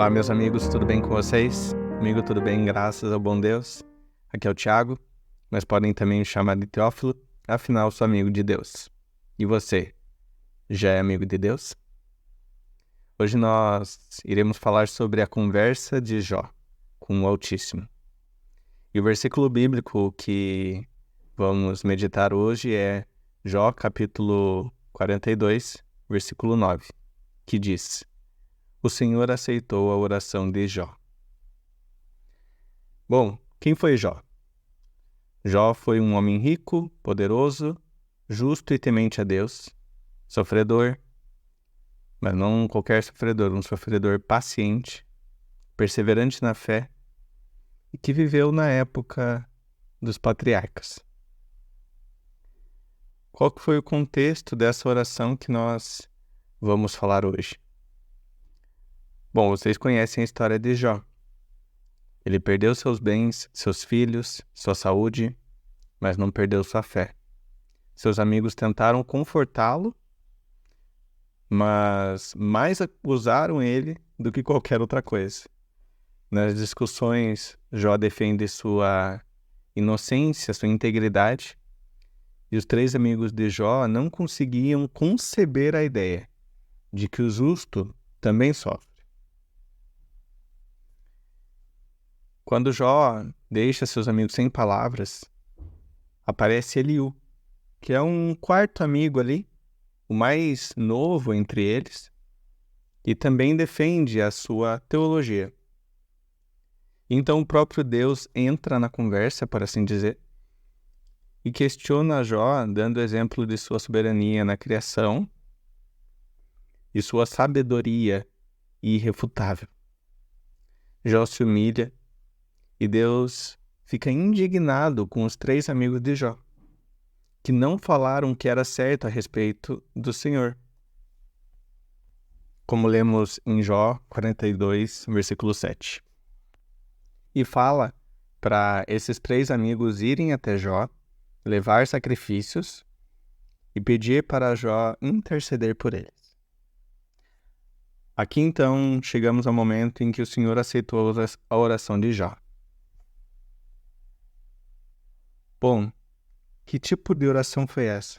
Olá, meus amigos, tudo bem com vocês? Comigo tudo bem, graças ao bom Deus. Aqui é o Thiago, mas podem também me chamar de Teófilo, afinal sou amigo de Deus. E você, já é amigo de Deus? Hoje nós iremos falar sobre a conversa de Jó com o Altíssimo. E o versículo bíblico que vamos meditar hoje é Jó, capítulo 42, versículo 9, que diz: O Senhor aceitou a oração de Jó. Bom, quem foi Jó? Jó foi um homem rico, poderoso, justo e temente a Deus, sofredor, mas não qualquer sofredor, um sofredor paciente, perseverante na fé e que viveu na época dos patriarcas. Qual que foi o contexto dessa oração que nós vamos falar hoje? Bom, vocês conhecem a história de Jó. Ele perdeu seus bens, seus filhos, sua saúde, mas não perdeu sua fé. Seus amigos tentaram confortá-lo, mas mais acusaram ele do que qualquer outra coisa. Nas discussões, Jó defende sua inocência, sua integridade, e os três amigos de Jó não conseguiam conceber a ideia de que o justo também sofre. Quando Jó deixa seus amigos sem palavras, aparece Eliú, que é um quarto amigo ali, o mais novo entre eles, e também defende a sua teologia. Então o próprio Deus entra na conversa, por assim dizer, e questiona Jó, dando exemplo de sua soberania na criação e sua sabedoria irrefutável. Jó se humilha e Deus fica indignado com os três amigos de Jó, que não falaram o que era certo a respeito do Senhor. Como lemos em Jó 42, versículo 7. E fala para esses três amigos irem até Jó, levar sacrifícios e pedir para Jó interceder por eles. Aqui então chegamos ao momento em que o Senhor aceitou a oração de Jó. Bom, que tipo de oração foi essa?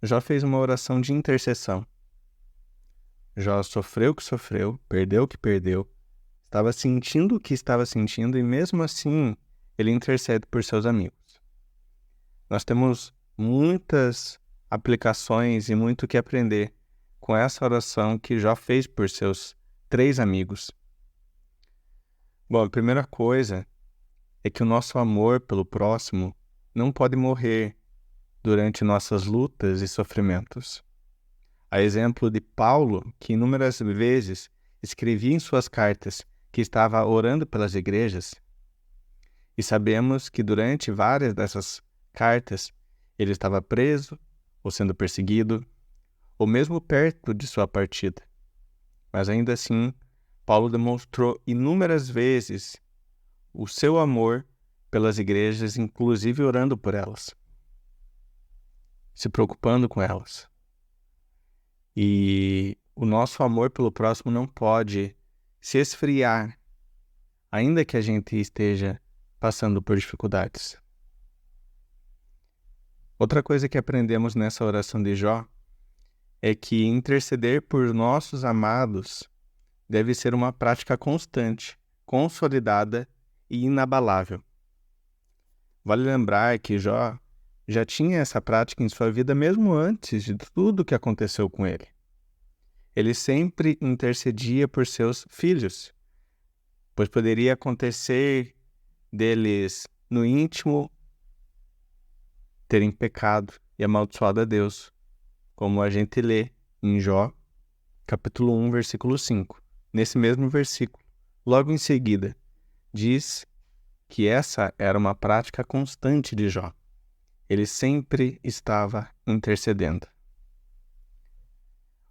Jó fez uma oração de intercessão. Jó sofreu o que sofreu, perdeu o que perdeu, estava sentindo o que estava sentindo e mesmo assim ele intercede por seus amigos. Nós temos muitas aplicações e muito o que aprender com essa oração que Jó fez por seus três amigos. Bom, a primeira coisa é que o nosso amor pelo próximo não pode morrer durante nossas lutas e sofrimentos. A exemplo de Paulo, que inúmeras vezes escrevia em suas cartas que estava orando pelas igrejas, e sabemos que durante várias dessas cartas ele estava preso ou sendo perseguido, ou mesmo perto de sua partida. Mas ainda assim, Paulo demonstrou inúmeras vezes o seu amor pelas igrejas, inclusive orando por elas, se preocupando com elas. E o nosso amor pelo próximo não pode se esfriar, ainda que a gente esteja passando por dificuldades. Outra coisa que aprendemos nessa oração de Jó é que interceder por nossos amados deve ser uma prática constante, consolidada e inabalável. Vale lembrar que Jó já tinha essa prática em sua vida mesmo antes de tudo o que aconteceu com ele. Ele sempre intercedia por seus filhos, pois poderia acontecer deles no íntimo terem pecado e amaldiçoado a Deus, como a gente lê em Jó, capítulo 1, versículo 5. Nesse mesmo versículo, logo em seguida, diz que essa era uma prática constante de Jó. Ele sempre estava intercedendo.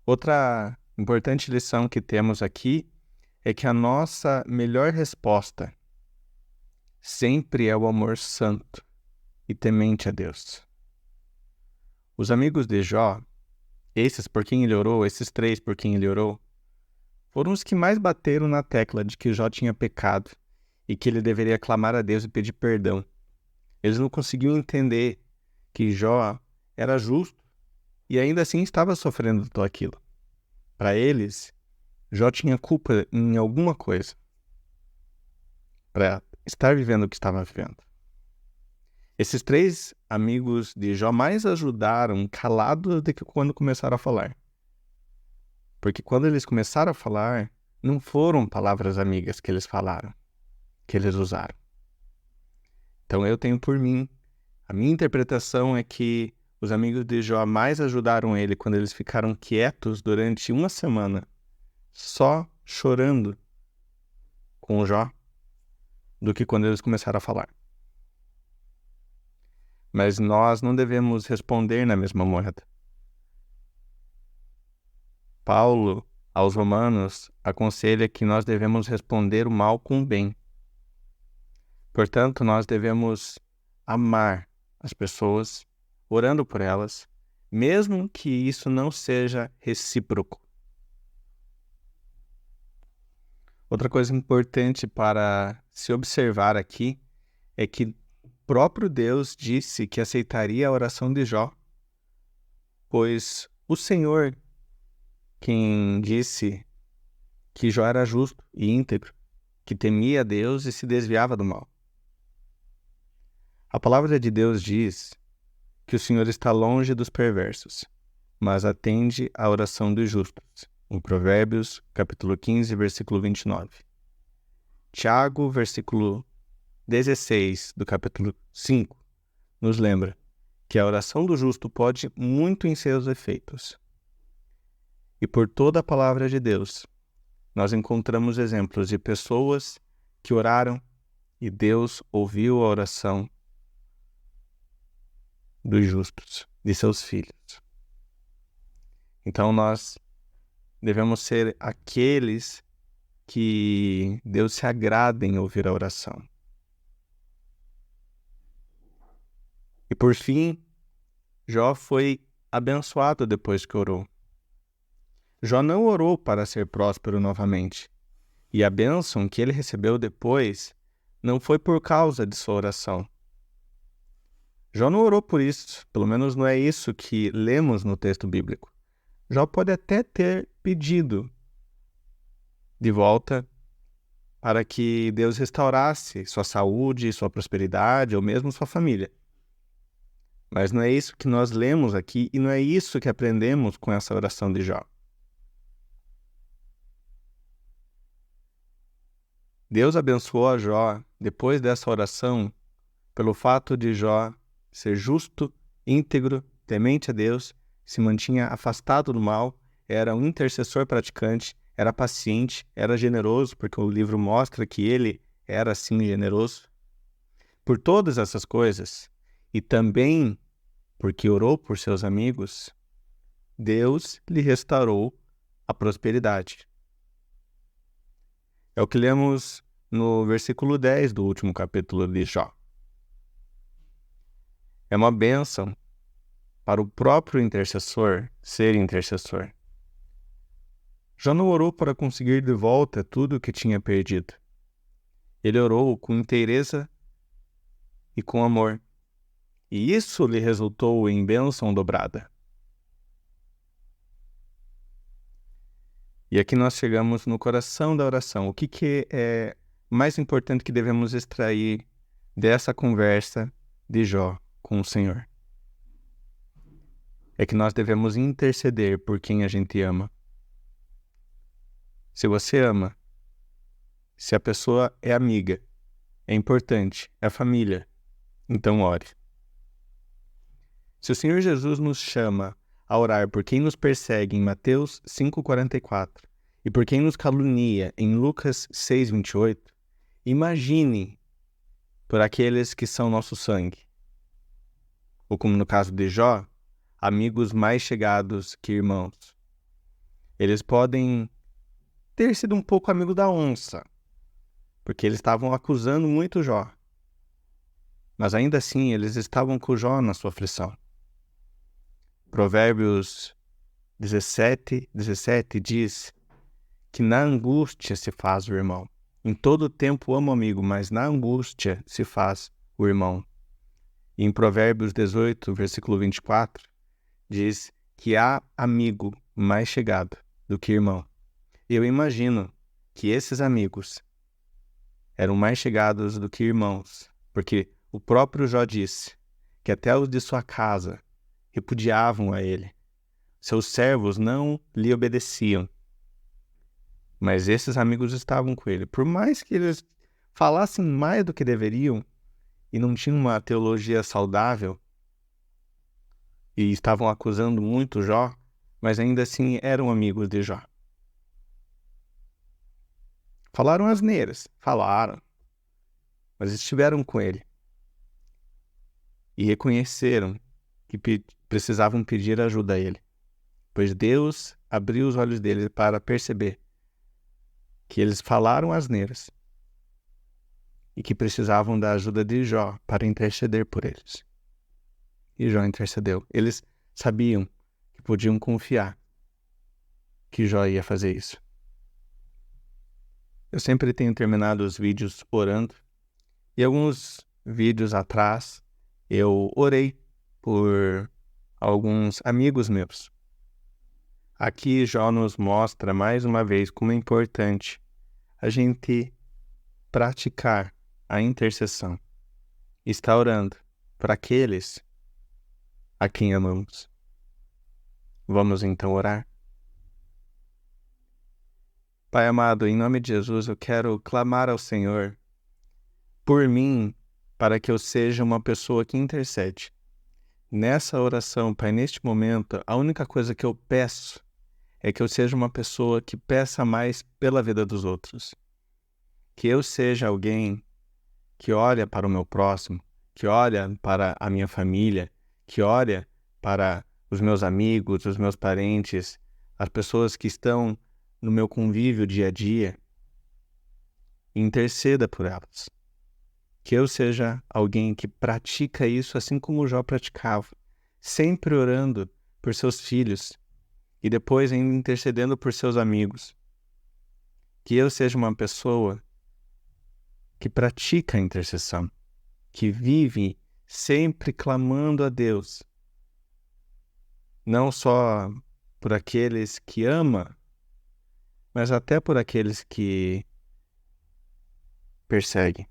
Outra importante lição que temos aqui é que a nossa melhor resposta sempre é o amor santo e temente a Deus. Os amigos de Jó, esses por quem ele orou, esses três por quem ele orou, foram os que mais bateram na tecla de que Jó tinha pecado e que ele deveria clamar a Deus e pedir perdão. Eles não conseguiam entender que Jó era justo e ainda assim estava sofrendo tudo aquilo. Para eles, Jó tinha culpa em alguma coisa para estar vivendo o que estava vivendo. Esses 3 amigos de Jó mais ajudaram calados do que quando começaram a falar. Porque quando eles começaram a falar, não foram palavras amigas que eles falaram, que eles usaram. Então eu tenho por mim, a minha interpretação é que os amigos de Jó mais ajudaram ele quando eles ficaram quietos durante uma semana, só chorando com o Jó, do que quando eles começaram a falar. Mas nós não devemos responder na mesma moeda. Paulo, aos Romanos, aconselha que nós devemos responder o mal com o bem. Portanto, nós devemos amar as pessoas, orando por elas, mesmo que isso não seja recíproco. Outra coisa importante para se observar aqui é que o próprio Deus disse que aceitaria a oração de Jó, pois o Senhor quem disse que Jó era justo e íntegro, que temia a Deus e se desviava do mal. A palavra de Deus diz que o Senhor está longe dos perversos, mas atende à oração dos justos. Em Provérbios, capítulo 15, versículo 29. Tiago, versículo 16 do capítulo 5, nos lembra que a oração do justo pode muito em seus efeitos. E por toda a palavra de Deus, nós encontramos exemplos de pessoas que oraram e Deus ouviu a oração dos justos, de seus filhos. Então nós devemos ser aqueles que Deus se agrada em ouvir a oração. E por fim, Jó foi abençoado depois que orou. Jó não orou para ser próspero novamente, e a bênção que ele recebeu depois não foi por causa de sua oração. Jó não orou por isso, pelo menos não é isso que lemos no texto bíblico. Jó pode até ter pedido de volta para que Deus restaurasse sua saúde, sua prosperidade ou mesmo sua família. Mas não é isso que nós lemos aqui e não é isso que aprendemos com essa oração de Jó. Deus abençoou a Jó depois dessa oração pelo fato de Jó ser justo, íntegro, temente a Deus, se mantinha afastado do mal, era um intercessor praticante, era paciente, era generoso, porque o livro mostra que ele era assim generoso. Por todas essas coisas, e também porque orou por seus amigos, Deus lhe restaurou a prosperidade. É o que lemos no versículo 10 do último capítulo de Jó. É uma bênção para o próprio intercessor ser intercessor. Jó não orou para conseguir de volta tudo o que tinha perdido. Ele orou com inteireza e com amor. E isso lhe resultou em bênção dobrada. E aqui nós chegamos no coração da oração. O que é mais importante que devemos extrair dessa conversa de Jó com o Senhor? É que nós devemos interceder por quem a gente ama. Se você ama, se a pessoa é amiga, é importante, é família, então ore. Se o Senhor Jesus nos chama a orar por quem nos persegue em Mateus 5,44 e por quem nos calunia em Lucas 6,28, imagine por aqueles que são nosso sangue. Ou como no caso de Jó, amigos mais chegados que irmãos. Eles podem ter sido um pouco amigo da onça, porque eles estavam acusando muito Jó. Mas ainda assim, eles estavam com Jó na sua aflição. Provérbios 17 diz que na angústia se faz o irmão. Em todo tempo amo o amigo, mas na angústia se faz o irmão. E em Provérbios 18, versículo 24, diz que há amigo mais chegado do que irmão. Eu imagino que esses amigos eram mais chegados do que irmãos, porque o próprio Jó disse que até os de sua casa repudiavam a ele. Seus servos não lhe obedeciam. Mas esses amigos estavam com ele. Por mais que eles falassem mais do que deveriam e não tinham uma teologia saudável e estavam acusando muito Jó, mas ainda assim eram amigos de Jó. Falaram asneiras, falaram, mas estiveram com ele e reconheceram que precisavam pedir ajuda a ele, pois Deus abriu os olhos deles para perceber que eles falaram asneiras e que precisavam da ajuda de Jó para interceder por eles. E Jó intercedeu. Eles sabiam que podiam confiar que Jó ia fazer isso. Eu sempre tenho terminado os vídeos orando, e alguns vídeos atrás eu orei por alguns amigos meus. Aqui Jó nos mostra mais uma vez como é importante a gente praticar a intercessão. Está orando para aqueles a quem amamos. Vamos então orar? Pai amado, em nome de Jesus, eu quero clamar ao Senhor por mim, para que eu seja uma pessoa que intercede. Nessa oração, Pai, neste momento, a única coisa que eu peço é que eu seja uma pessoa que peça mais pela vida dos outros. Que eu seja alguém que olha para o meu próximo, que olha para a minha família, que olha para os meus amigos, os meus parentes, as pessoas que estão no meu convívio dia a dia, e interceda por elas. Que eu seja alguém que pratica isso assim como Jó praticava, sempre orando por seus filhos e depois ainda intercedendo por seus amigos. Que eu seja uma pessoa que pratica a intercessão, que vive sempre clamando a Deus, não só por aqueles que ama, mas até por aqueles que perseguem.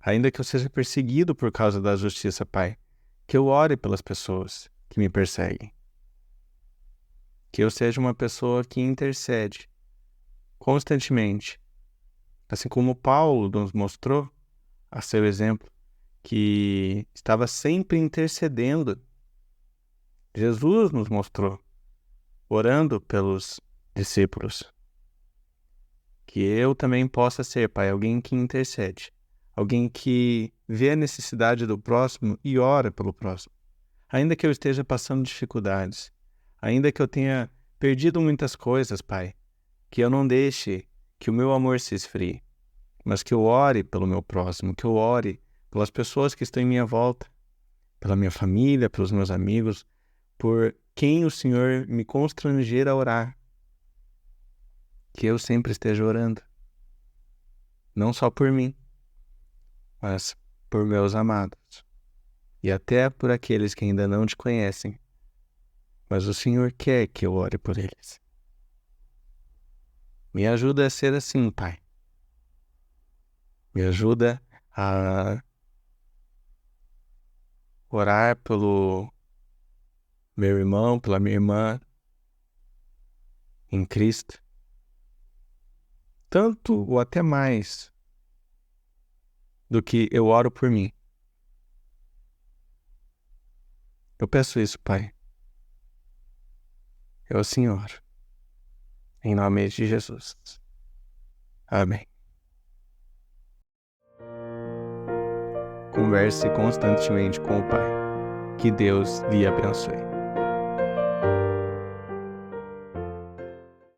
Ainda que eu seja perseguido por causa da justiça, Pai, que eu ore pelas pessoas que me perseguem. Que eu seja uma pessoa que intercede constantemente, assim como Paulo nos mostrou, a seu exemplo, que estava sempre intercedendo. Jesus nos mostrou, orando pelos discípulos. Que eu também possa ser, Pai, alguém que intercede, alguém que vê a necessidade do próximo e ora pelo próximo. Ainda que eu esteja passando dificuldades, ainda que eu tenha perdido muitas coisas, Pai, que eu não deixe que o meu amor se esfrie, mas que eu ore pelo meu próximo, que eu ore pelas pessoas que estão em minha volta, pela minha família, pelos meus amigos, por quem o Senhor me constranger a orar. Que eu sempre esteja orando, não só por mim, mas por meus amados, e até por aqueles que ainda não te conhecem, mas o Senhor quer que eu ore por eles. Me ajuda a ser assim, Pai. Me ajuda a orar pelo meu irmão, pela minha irmã em Cristo, tanto ou até mais do que eu oro por mim. Eu peço isso, Pai. Eu assim oro. Em nome de Jesus. Amém. Converse constantemente com o Pai. Que Deus lhe abençoe.